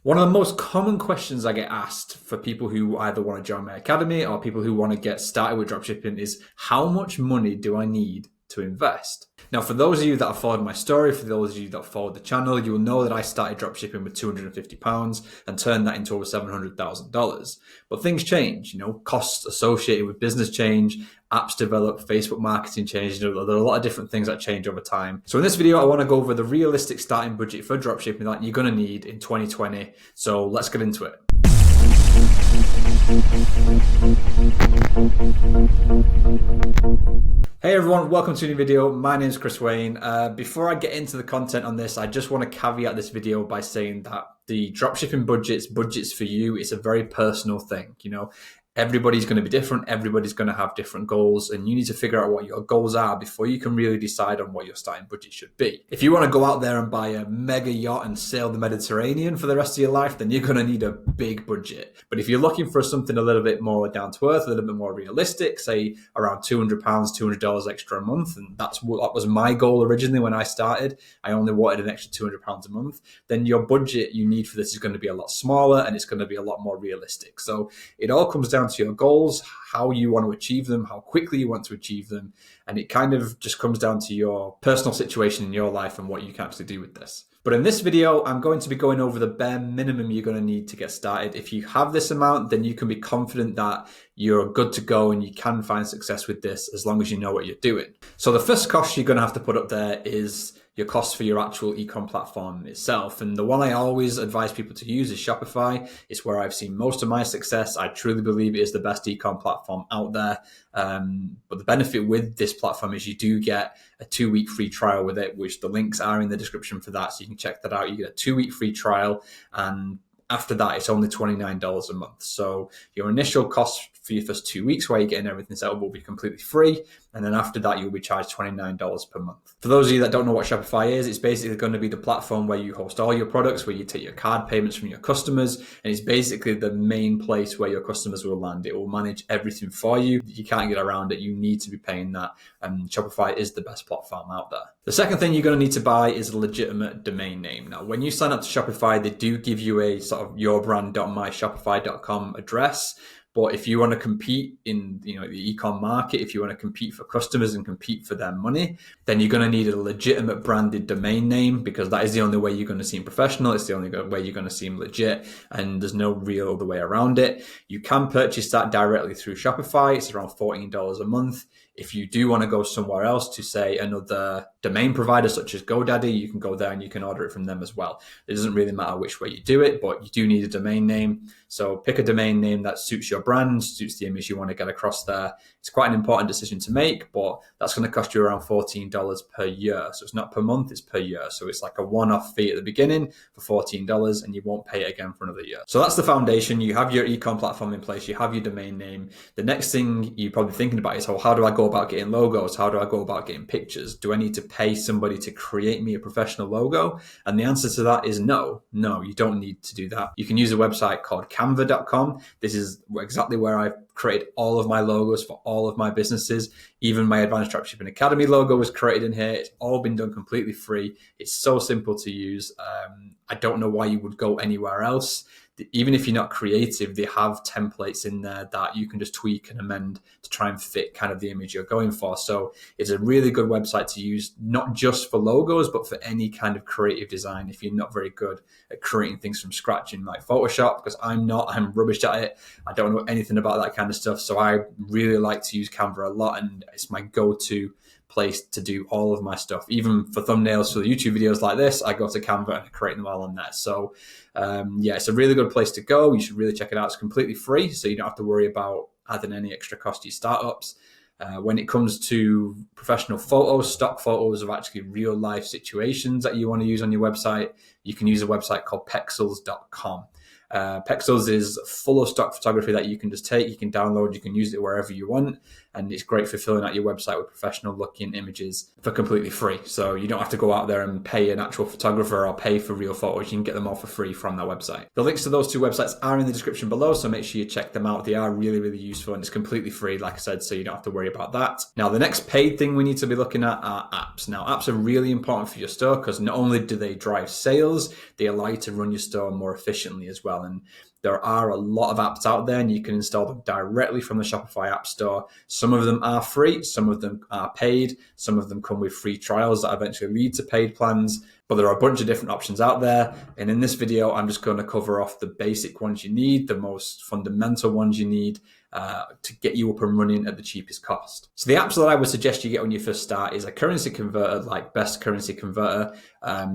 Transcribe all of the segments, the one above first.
One of the most common questions I get asked for people who either want to join my academy or people who want to get started with dropshipping is how much money do I need to invest? Now, for those of you that have followed my story, for those of you that followed the channel, you will know that I started dropshipping with £250 and turned that into over $700,000. But things change, costs associated with business change, apps develop, Facebook marketing change. There are a lot of different things that change over time. So in this video, I want to go over the realistic starting budget for dropshipping that you're going to need in 2020. So let's get into it. Hey everyone, welcome to a new video. My name is Chris Wane. Before I get into the content on this, I just want to caveat this video by saying that the dropshipping budgets for you, it's a very personal thing. Everybody's going to be different. Everybody's going to have different goals, and you need to figure out what your goals are before you can really decide on what your starting budget should be. If you want to go out there and buy a mega yacht and sail the Mediterranean for the rest of your life, then you're going to need a big budget. But if you're looking for something a little bit more down to earth, a little bit more realistic, say around £200, $200 extra a month, and that was my goal originally when I started. I only wanted an extra £200 a month. Then your budget you need for this is going to be a lot smaller, and it's going to be a lot more realistic. So it all comes down to your goals, how you want to achieve them, how quickly you want to achieve them. And it kind of just comes down to your personal situation in your life and what you can actually do with this. But in this video, I'm going to be going over the bare minimum you're going to need to get started. If you have this amount, then you can be confident that you're good to go and you can find success with this as long as you know what you're doing. So the first cost you're going to have to put up there is your cost for your actual e-com platform itself. And the one I always advise people to use is Shopify. It's where I've seen most of my success. I truly believe it is the best e-com platform out there. But the benefit with this platform is you do get a 2-week free trial with it, which the links are in the description for that. So you can check that out. You get a 2-week free trial, and after that, it's only $29 a month. So your initial cost for your first 2 weeks where you're getting everything set up will be completely free. And then after that, you'll be charged $29 per month. For those of you that don't know what Shopify is, it's basically going to be the platform where you host all your products, where you take your card payments from your customers. And it's basically the main place where your customers will land. It will manage everything for you. You can't get around it. You need to be paying that. And Shopify is the best platform out there. The second thing you're going to need to buy is a legitimate domain name. Now, when you sign up to Shopify, they do give you a sort of yourbrand.myshopify.com address. But if you want to compete in the e-com market, if you want to compete for customers and compete for their money, then you're going to need a legitimate branded domain name, because that is the only way you're going to seem professional. It's the only way you're going to seem legit, and there's no real other way around it. You can purchase that directly through Shopify. It's around $14 a month. If you do want to go somewhere else to, say, another domain provider such as GoDaddy, you can go there and you can order it from them as well. It doesn't really matter which way you do it, but you do need a domain name. So pick a domain name that suits your brand, suits the image you want to get across there. It's quite an important decision to make, but that's going to cost you around $14 per year. So it's not per month, it's per year. So it's like a one-off fee at the beginning for $14, and you won't pay it again for another year. So that's the foundation. You have your e-com platform in place, you have your domain name. The next thing you're probably thinking about is, how do I go about getting logos? How do I go about getting pictures? Do I need to pay somebody to create me a professional logo? And the answer to that is no, you don't need to do that. You can use a website called canva.com. This is exactly where I've created all of my logos for all of my businesses. Even my Advanced Dropshipping Academy logo was created in here. It's all been done completely free. It's so simple to use. I don't know why you would go anywhere else. Even if you're not creative, they have templates in there that you can just tweak and amend to try and fit kind of the image you're going for. So it's a really good website to use, not just for logos, but for any kind of creative design. If you're not very good at creating things from scratch in like Photoshop, because I'm rubbish at it. I don't know anything about that kind of stuff. So I really like to use Canva a lot, and it's my go-to place to do all of my stuff. Even for thumbnails for YouTube videos like this, I go to Canva and I create them all on there. So it's a really good place to go. You should really check it out. It's completely free, so you don't have to worry about adding any extra cost to your startups. When it comes to professional photos, stock photos of actually real life situations that you want to use on your website, you can use a website called pexels.com. Pexels is full of stock photography that you can just take, you can download, you can use it wherever you want. and it's great for filling out your website with professional looking images for completely free. So you don't have to go out there and pay an actual photographer or pay for real photos. You can get them all for free from their website. The links to those two websites are in the description below, so make sure you check them out. They are really, really useful, and it's completely free, like I said, so you don't have to worry about that. Now, the next paid thing we need to be looking at are apps. Now, apps are really important for your store because not only do they drive sales, they allow you to run your store more efficiently as well. And there are a lot of apps out there, and you can install them directly from the Shopify App Store. Some of them are free, some of them are paid, some of them come with free trials that eventually lead to paid plans, but there are a bunch of different options out there. And in this video, I'm just going to cover off the basic ones you need, the most fundamental ones you need, to get you up and running at the cheapest cost. So the apps that I would suggest you get when you first start is a currency converter like Best Currency Converter.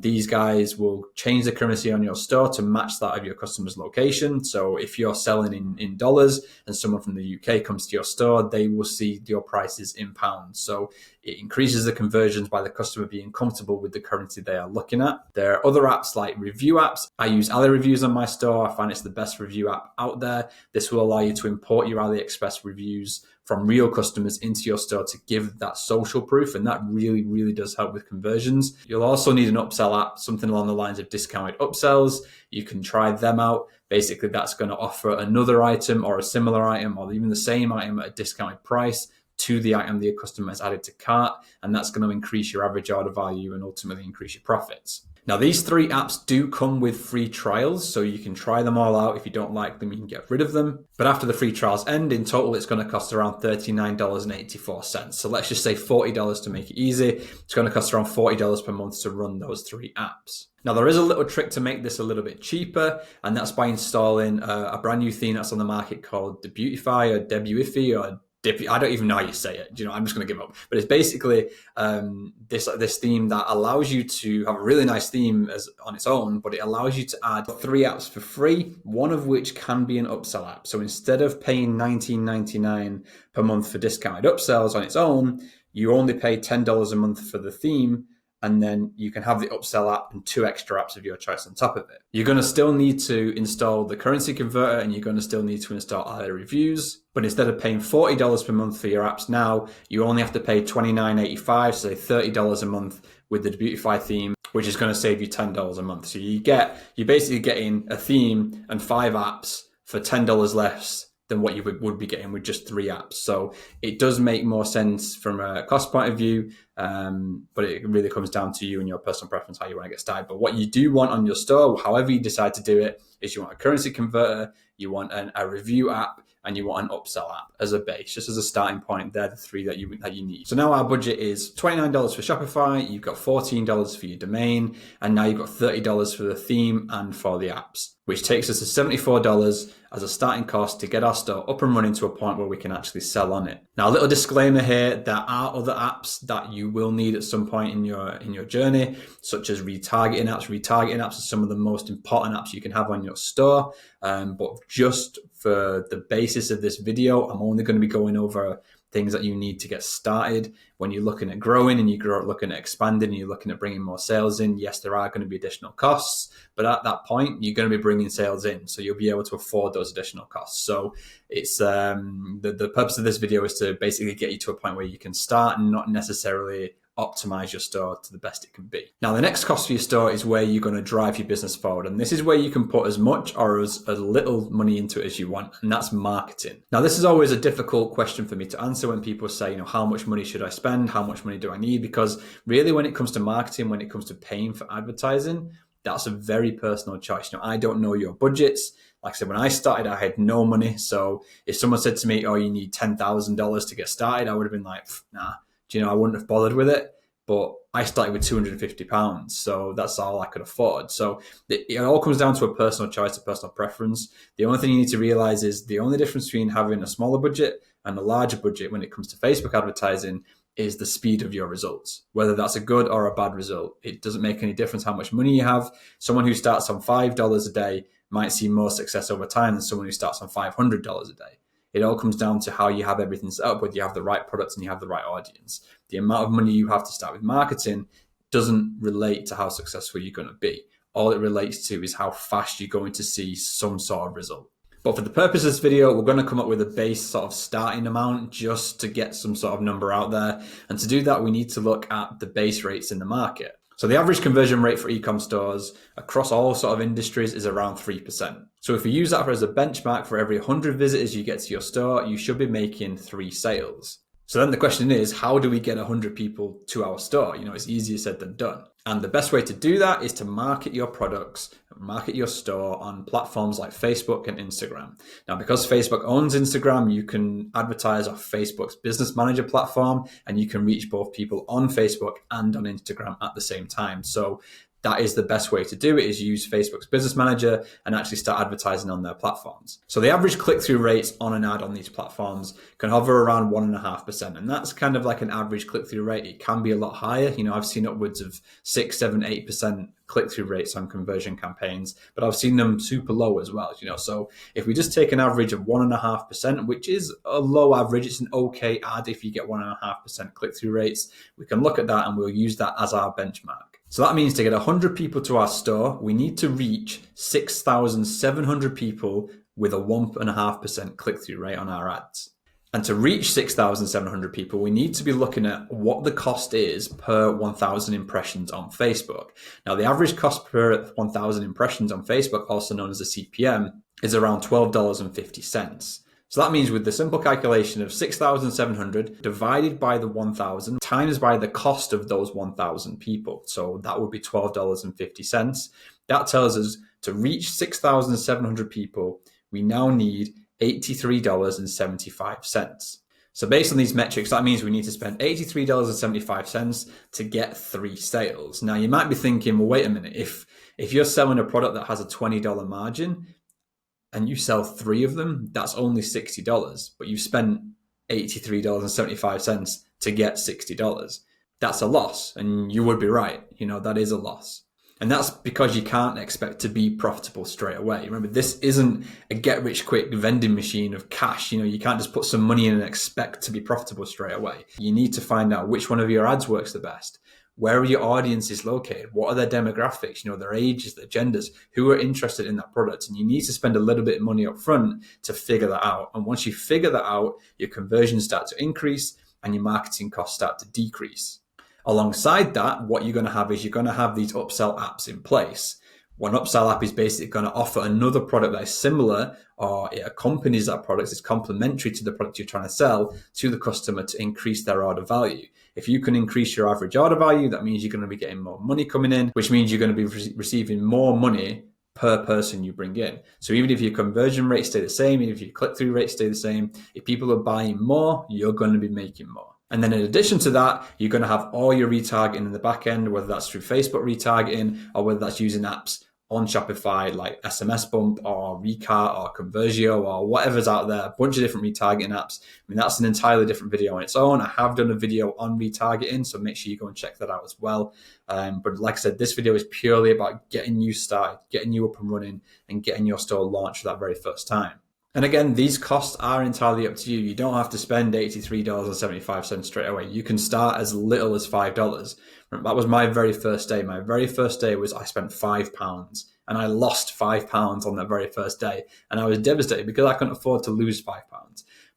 These guys will change the currency on your store to match that of your customer's location. So if you're selling in dollars and someone from the UK comes to your store, they will see your prices in pounds. So it increases the conversions by the customer being comfortable with the currency they are looking at. There are other apps like review apps. I use AliReviews on my store. I find it's the best review app out there. This will allow you to import your AliExpress reviews from real customers into your store to give that social proof, and that really, really does help with conversions. You'll also need an upsell app, something along the lines of discounted upsells. You can try them out. Basically, that's going to offer another item or a similar item or even the same item at a discounted price to the item that your customer has added to cart, and that's going to increase your average order value and ultimately increase your profits. Now, these three apps do come with free trials, so you can try them all out. If you don't like them, you can get rid of them. But after the free trials end, in total, it's going to cost around $39.84. So let's just say $40 to make it easy. It's going to cost around $40 per month to run those three apps. Now, there is a little trick to make this a little bit cheaper, and that's by installing a brand new theme that's on the market called Beautify or Debuify or I don't even know how you say it. I'm just going to give up. But it's basically this theme that allows you to have a really nice theme on its own, but it allows you to add three apps for free, one of which can be an upsell app. So instead of paying $19.99 per month for discounted upsells on its own, you only pay $10 a month for the theme, and then you can have the upsell app and two extra apps of your choice on top of it. You're going to still need to install the currency converter, and you're going to still need to install AliReviews. But instead of paying $40 per month for your apps now, you only have to pay $29.85, so $30 a month with the Beautify theme, which is going to save you $10 a month. So you're basically getting a theme and 5 apps for $10 less than what you would be getting with just 3 apps. So it does make more sense from a cost point of view, but it really comes down to you and your personal preference, how you want to get started. But what you do want on your store, however you decide to do it, is you want a currency converter, you want a review app, and you want an upsell app as a base, just as a starting point. They're the 3 that you need. So now our budget is $29 for Shopify, you've got $14 for your domain, and now you've got $30 for the theme and for the apps, which takes us to $74 as a starting cost to get our store up and running to a point where we can actually sell on it. Now, a little disclaimer here, there are other apps that you will need at some point in your journey, such as retargeting apps. Retargeting apps are some of the most important apps you can have on your store, but just for the basis of this video, I'm only going to be going over things that you need to get started. When you're looking at growing and you're looking at expanding and you're looking at bringing more sales in, yes, there are going to be additional costs, but at that point, you're going to be bringing sales in, so you'll be able to afford those additional costs. So it's the purpose of this video is to basically get you to a point where you can start and not necessarily optimize your store to the best it can be. Now, the next cost for your store is where you're going to drive your business forward. And this is where you can put as much or as little money into it as you want. And that's marketing. Now, this is always a difficult question for me to answer when people say, how much money should I spend? How much money do I need? Because really, when it comes to marketing, when it comes to paying for advertising, that's a very personal choice. I don't know your budgets. Like I said, when I started, I had no money. So if someone said to me, oh, you need $10,000 to get started, I would have been like, nah. I wouldn't have bothered with it, but I started with £250, so that's all I could afford. So it all comes down to a personal choice, a personal preference. The only thing you need to realize is the only difference between having a smaller budget and a larger budget when it comes to Facebook advertising is the speed of your results. Whether that's a good or a bad result, it doesn't make any difference how much money you have. Someone who starts on $5 a day might see more success over time than someone who starts on $500 a day. It all comes down to how you have everything set up, whether you have the right products and you have the right audience. The amount of money you have to start with marketing doesn't relate to how successful you're going to be. All it relates to is how fast you're going to see some sort of result. But for the purpose of this video, we're going to come up with a base sort of starting amount just to get some sort of number out there. And to do that, we need to look at the base rates in the market. So the average conversion rate for e-com stores across all sort of industries is around 3%. So if you use that as a benchmark, for every 100 visitors you get to your store, you should be making 3 sales. So then the question is, how do we get 100 people to our store? It's easier said than done. And the best way to do that is to market your products, market your store on platforms like Facebook and Instagram. Now, because Facebook owns Instagram, you can advertise off Facebook's Business Manager platform, and you can reach both people on Facebook and on Instagram at the same time. So that is the best way to do it, is use Facebook's Business Manager and actually start advertising on their platforms. So the average click-through rates on an ad on these platforms can hover around 1.5%. And that's kind of like an average click-through rate. It can be a lot higher. I've seen upwards of 6, 7, 8% click-through rates on conversion campaigns, but I've seen them super low as well. So if we just take an average of 1.5%, which is a low average, it's an okay ad if you get 1.5% click-through rates, we can look at that and we'll use that as our benchmark. So that means to get 100 people to our store, we need to reach 6,700 people with a 1.5% click-through rate on our ads. And to reach 6,700 people, we need to be looking at what the cost is per 1,000 impressions on Facebook. Now, the average cost per 1,000 impressions on Facebook, also known as the CPM, is around $12.50. So that means with the simple calculation of 6,700 divided by the 1,000 times by the cost of those 1,000 people. So that would be $12.50. That tells us to reach 6,700 people, we now need $83.75. So based on these metrics, that means we need to spend $83.75 to get 3 sales. Now you might be thinking, well, wait a minute, if you're selling a product that has a $20 margin, and you sell 3 of them, that's only $60, but you've spent $83.75 to get $60. That's a loss, and you would be right. That is a loss. And that's because you can't expect to be profitable straight away. Remember, this isn't a get-rich-quick vending machine of cash. You can't just put some money in and expect to be profitable straight away. You need to find out which one of your ads works the best. Where are your audiences located? What are their demographics? Their ages, their genders, who are interested in that product? And you need to spend a little bit of money up front to figure that out. And once you figure that out, your conversions start to increase and your marketing costs start to decrease. Alongside that, what you're going to have is you're going to have these upsell apps in place. One upsell app is basically going to offer another product that is similar, or it accompanies that product, it's complementary to the product you're trying to sell to the customer to increase their order value. If you can increase your average order value, that means you're going to be getting more money coming in, which means you're going to be receiving more money per person you bring in. So even if your conversion rates stay the same, even if your click-through rates stay the same, if people are buying more, you're going to be making more. And then in addition to that, you're going to have all your retargeting in the back end, whether that's through Facebook retargeting or whether that's using apps on Shopify like SMS Bump or Recart or Conversio or whatever's out there, a bunch of different retargeting apps. That's an entirely different video on its own. I have done a video on retargeting, so make sure you go and check that out as well. But like I said, this video is purely about getting you started, getting you up and running and getting your store launched for that very first time. And again, these costs are entirely up to you. You don't have to spend $83.75 straight away. You can start as little as $5. That was my very first day. My very first day was I spent £5 and I lost £5 on that very first day. And I was devastated because I couldn't afford to lose £5.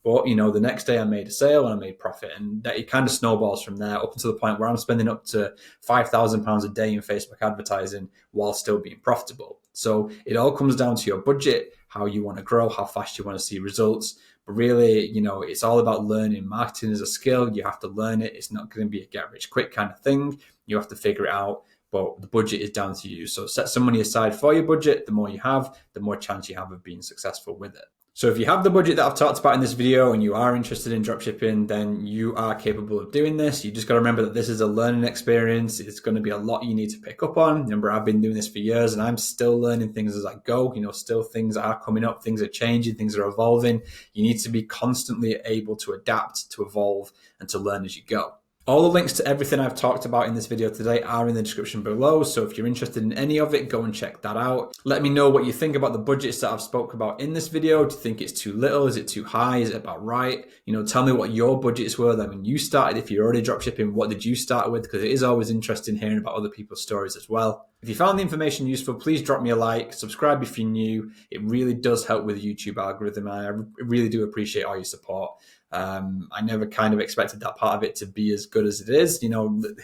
But, the next day I made a sale and I made profit, and that it kind of snowballs from there up until the point where I'm spending up to £5,000 a day in Facebook advertising while still being profitable. So it all comes down to your budget, how you want to grow, how fast you want to see results. But really, it's all about learning. Marketing is a skill. You have to learn it. It's not going to be a get rich quick kind of thing. You have to figure it out. But the budget is down to you. So set some money aside for your budget. The more you have, the more chance you have of being successful with it. So if you have the budget that I've talked about in this video and you are interested in dropshipping, then you are capable of doing this. You just got to remember that this is a learning experience. It's going to be a lot you need to pick up on. Remember, I've been doing this for years and I'm still learning things as I go. Still things are coming up, things are changing, things are evolving. You need to be constantly able to adapt, to evolve, and to learn as you go. All the links to everything I've talked about in this video today are in the description below, so if you're interested in any of it, go and check that out. Let me know what you think about the budgets that I've spoke about in this video. Do you think it's too little? Is it too high? Is it about right? Tell me what your budgets were then when you started. If you're already dropshipping, what did you start with? Because it is always interesting hearing about other people's stories as well. If you found the information useful, please drop me a like, subscribe if you're new. It really does help with the YouTube algorithm. I really do appreciate all your support. I never kind of expected that part of it to be as good as it is.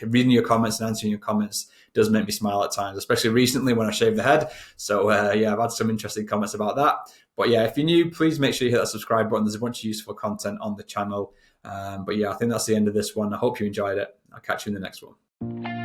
Reading your comments and answering your comments does make me smile at times, especially recently when I shaved the head. So I've had some interesting comments about that. But yeah, if you're new, please make sure you hit that subscribe button. There's a bunch of useful content on the channel. But yeah, I think that's the end of this one. I hope you enjoyed it. I'll catch you in the next one.